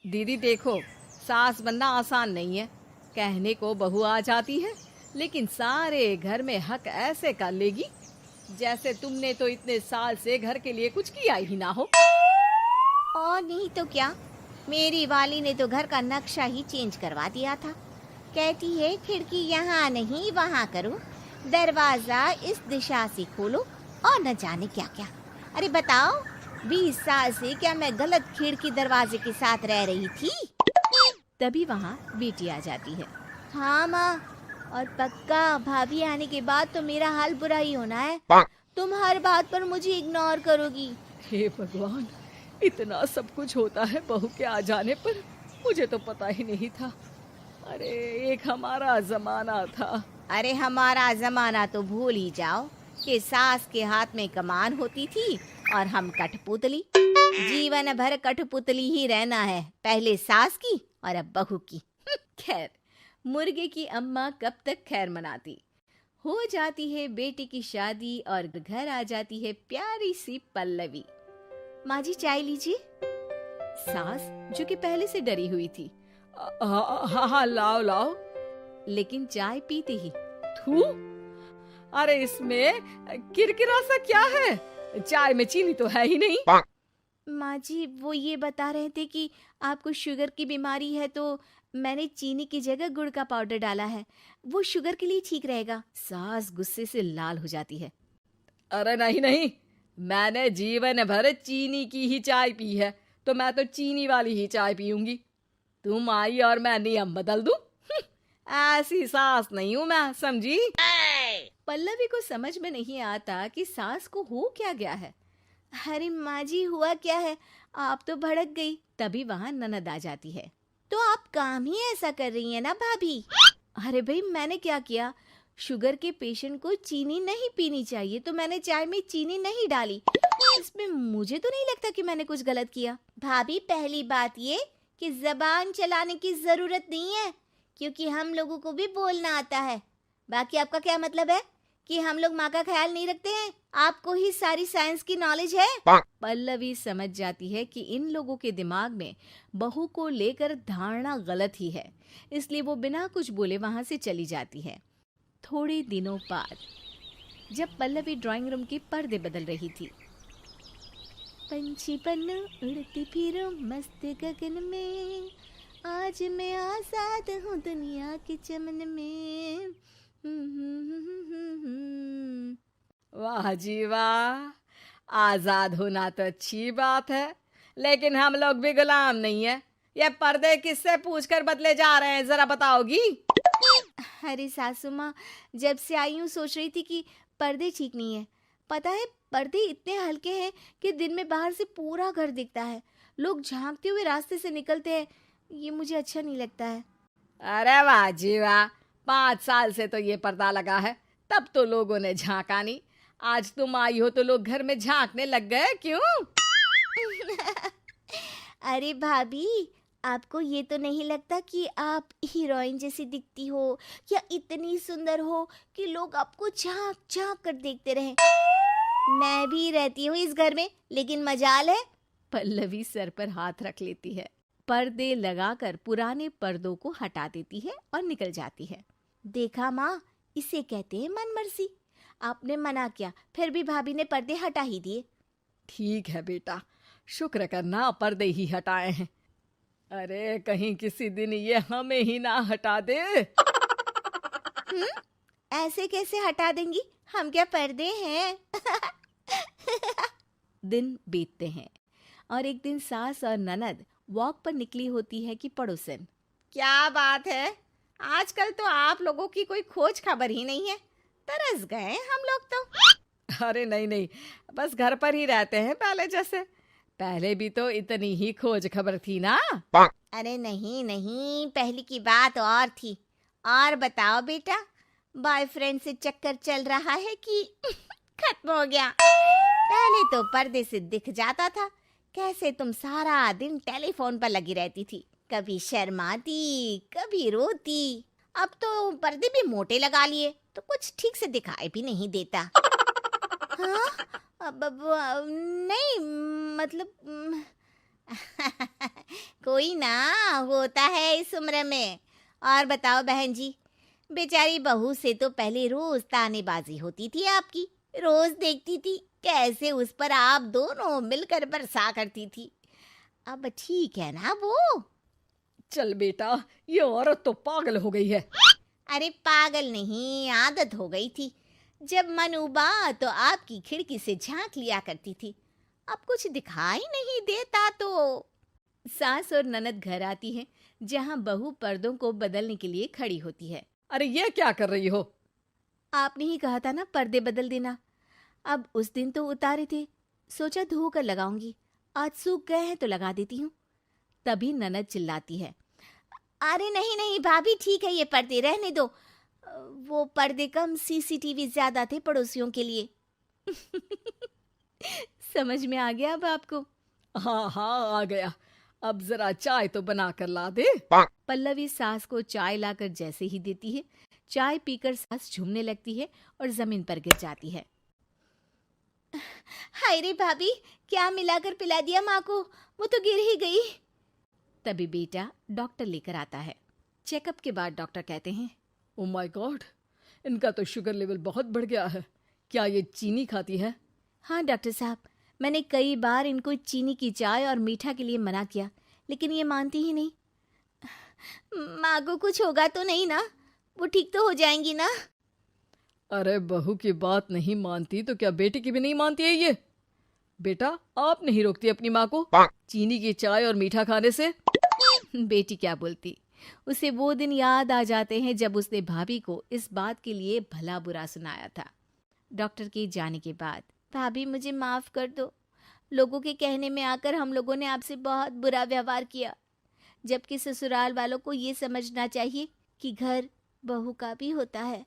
दीदी देखो, सास बनना आसान नहीं है। कहने को बहू आ जाती है, लेकिन सारे घर में हक ऐसे कर लेगी जैसे तुमने तो इतने साल से घर के लिए कुछ किया ही ना हो। और नहीं तो क्या, मेरी वाली ने तो घर का नक्शा ही चेंज करवा दिया था। कहती है खिड़की यहाँ नहीं वहाँ करो, दरवाजा इस दिशा से खोलो और न जाने क्या क्या। अरे बताओ, 20 साल से क्या मैं गलत खिड़की दरवाजे के साथ रह रही थी? तभी वहाँ बेटी आ जाती है। हाँ माँ, और पक्का भाभी आने के बाद तो मेरा हाल बुरा ही होना है। तुम हर बात पर मुझे इग्नोर करोगी। हे भगवान, इतना सब कुछ होता है बहू के आ जाने पर, मुझे तो पता ही नहीं था। अरे एक हमारा जमाना था। अरे हमारा जमाना तो भूल ही जाओ कि सास के हाथ में कमान होती थी और हम कठपुतली। जीवन भर कठपुतली ही रहना है, पहले सास की और अब बहू की। खैर, मुर्गे की अम्मा कब तक खैर मनाती। हो जाती है बेटी की शादी और घर आ जाती है प्यारी सी पल्लवी। माँ जी चाय लीजिए। सास जो कि पहले से डरी हुई थी, हाँ हाँ लाओ लाओ, लेकिन चाय पीते ही थू, अरे इसमें किरकिरा सा क्या है? चाय में चीनी तो है ही नहीं। माँ जी वो ये बता रहे थे कि आपको शुगर की बीमारी है, तो मैंने चीनी की जगह गुड़ का पाउडर डाला है, वो शुगर के लिए ठीक रहेगा। सास गुस्से से लाल हो जाती है। अरे नहीं नहीं, मैंने जीवन भर चीनी की ही चाय पी है, तो मैं तो चीनी वाली ही चाय पीऊंगी। तुम आई और मैं नियम बदल दूं? ऐसी सास नहीं हूं मैं, समझी? पल्लवी को समझ में नहीं आता कि सास को हो क्या गया है। अरे माँ जी हुआ क्या है, आप तो भड़क गई। तभी वहां ननद आ जाती है। तो आप काम ही ऐसा कर रही हैं ना भाभी? अरे भाई मैंने क्या किया? शुगर के पेशेंट को चीनी नहीं पीनी चाहिए, तो मैंने चाय में चीनी नहीं डाली। इसमें मुझे तो नहीं लगता कि मैंने कुछ गलत किया। भाभी पहली बात ये कि जबान चलाने की जरूरत नहीं है, क्योंकि हम लोगों को भी बोलना आता है। बाकी आपका क्या मतलब है कि हम लोग माँ का ख्याल नहीं रखते हैं? आपको ही सारी साइंस की नॉलेज है। पल्लवी समझ जाती है कि इन लोगों के दिमाग में बहू को लेकर धारणा गलत ही है, इसलिए वो बिना कुछ बोले वहां से चली जाती है। थोड़े दिनों बाद जब पल्लवी ड्राइंग रूम के पर्दे बदल रही थी, पंछी पन्नू उड़ती फिरूं मस्त गगन में, आज मैं आजाद हूँ दुनिया के चमन में। वाह जी वाह, आजाद होना तो अच्छी बात है, लेकिन हम लोग भी गुलाम नहीं है। ये पर्दे किससे पूछकर बदले जा रहे हैं, जरा बताओगी? अरे सासू माँ, जब से आई हूँ सोच रही थी कि पर्दे ठीक नहीं है। पता है, पर्दे इतने हल्के हैं कि दिन में बाहर से पूरा घर दिखता है। लोग झांकते हुए रास्ते से निकलते हैं, ये मुझे अच्छा नहीं लगता है। अरे वाह जी वाह, 5 साल से तो ये पर्दा लगा है, तब तो लोगों ने झांका नहीं। आज तुम आई हो तो लोग घर में झांकने लग गए, क्यों? अरे भाभी, आपको ये तो नहीं लगता कि आप हीरोइन जैसी दिखती हो, या इतनी सुंदर हो कि लोग आपको झांक झांक कर देखते रहें? मैं भी रहती हूँ इस घर में, लेकिन मजाल है। पल्लवी सर पर हाथ रख लेती है, पर्दे लगाकर पुराने पर्दों को हटा देती है और निकल जाती है। देखा माँ, इसे कहते हैं मनमर्जी। आपने मना किया, फिर भी भाभी ने पर्दे हटा ही दिए। ठीक है बेटा, शुक्र करना पर्दे ही हटाए हैं। अरे कहीं किसी दिन ये हमें ही ना हटा दे। ऐसे कैसे हटा देंगी, हम क्या पर्दे हैं? दिन बीतते हैं और एक दिन सास और ननद वॉक पर निकली होती है कि पड़ोसन। क्या बात है, आजकल तो आप लोगों की कोई खोज खबर ही नहीं है। तरस गए हम लोग तो। अरे नहीं नहीं, बस घर पर ही रहते हैं पहले जैसे। पहले भी तो इतनी ही खोज खबर थी ना। अरे नहीं नहीं, पहले की बात और थी। और बताओ बेटा, बॉयफ्रेंड से चक्कर चल रहा है कि खत्म हो गया? पहले तो पर्दे से दिख जाता था कैसे तुम सारा दिन टेलीफोन पर लगी रहती थी, कभी शर्माती कभी रोती। अब तो पर्दे भी मोटे लगा लिए तो कुछ ठीक से दिखाई भी नहीं देता। हाँ? अब नहीं, मतलब कोई ना, होता है इस उम्र में। और बताओ बहन जी, बेचारी बहू से तो पहले रोज तानेबाजी होती थी आपकी। रोज देखती थी कैसे उस पर आप दोनों मिलकर बरसा करती थी। अब ठीक है ना वो? चल बेटा, ये औरत तो पागल हो गई है। अरे पागल नहीं, आदत हो गई थी। जब मन उबा तो आपकी खिड़की से झांक लिया करती थी। अब कुछ दिखाई नहीं देता तो। सास और ननद घर आती हैं, जहां बहू पर्दों को बदलने के लिए खड़ी होती है। अरे ये क्या कर रही हो? आपने ही कहा था ना पर्दे बदल देना। अब उस दिन तो उतारे थे, सोचा धोकर लगाऊंगी। आज सूख गए हैं तो लगा देती हूँ। तभी ननद चिल्लाती है, अरे नहीं नहीं भाभी, ठीक है ये पर्दे रहने दो। वो पर्दे कम, सीसीटीवी ज्यादा थे पड़ोसियों के लिए। समझ में आ गया अब आपको? हाँ हाँ, आ गया। अब जरा चाय तो बना कर ला दे। पल्लवी सास को चाय लाकर जैसे ही देती है, चाय पीकर सास झूमने लगती है और जमीन पर गिर जाती है। हाय रे भाभी, क्या मिलाकर पिला दिया माँ को, वो तो गिर ही गई। तभी बेटा डॉक्टर लेकर आता है। चेकअप के बाद डॉक्टर कहते हैं, ओ माय गॉड, इनका तो शुगर लेवल बहुत बढ़ गया है। क्या ये चीनी खाती है? हाँ डॉक्टर साहब, मैंने कई बार इनको चीनी की चाय और मीठा के लिए मना किया, लेकिन ये मानती ही नहीं। माँ को कुछ होगा तो नहीं ना? वो ठीक तो हो जाएंगी ना? अरे बहू की बात नहीं मानती तो क्या बेटी की भी नहीं मानती है ये? बेटा, आप नहीं रोकती अपनी माँ को चीनी की चाय और मीठा खाने से? बेटी क्या बोलती, उसे वो दिन याद आ जाते हैं जब उसने भाभी को इस बात के लिए भला बुरा सुनाया था। डॉक्टर के जाने के बाद, भाभी मुझे माफ कर दो, लोगों के कहने में आकर हम लोगों ने आपसे बहुत बुरा व्यवहार किया, जबकि ससुराल वालों को ये समझना चाहिए कि घर बहू का भी होता है।